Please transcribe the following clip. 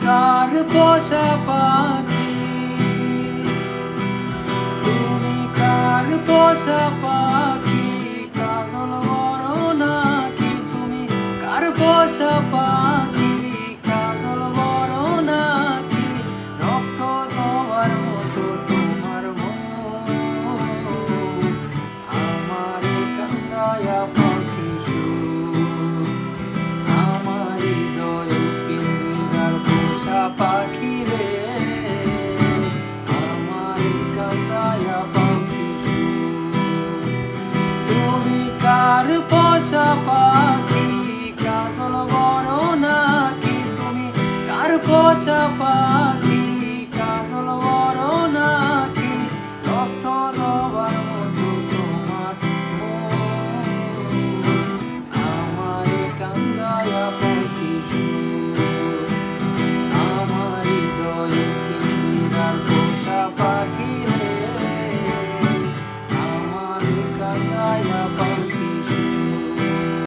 কার পোষা পাখি, তুমি কার পোষা পাখি, কাজল বড় নাকি তুমি কার পোষা পাখি, কাজল বড় নাকি রক্ত তোমার মতো তোমার মন, আমারে কান্দায়া পাখি সুর, আমার হৃদয়ে পিঞ্জিরার পোষা পাখি রে, আমার কান্দায়া পাখি সুর। তুমি কার পোষা পাখি, কাজল বড় নাকি তুমি কার পোষা পাখি,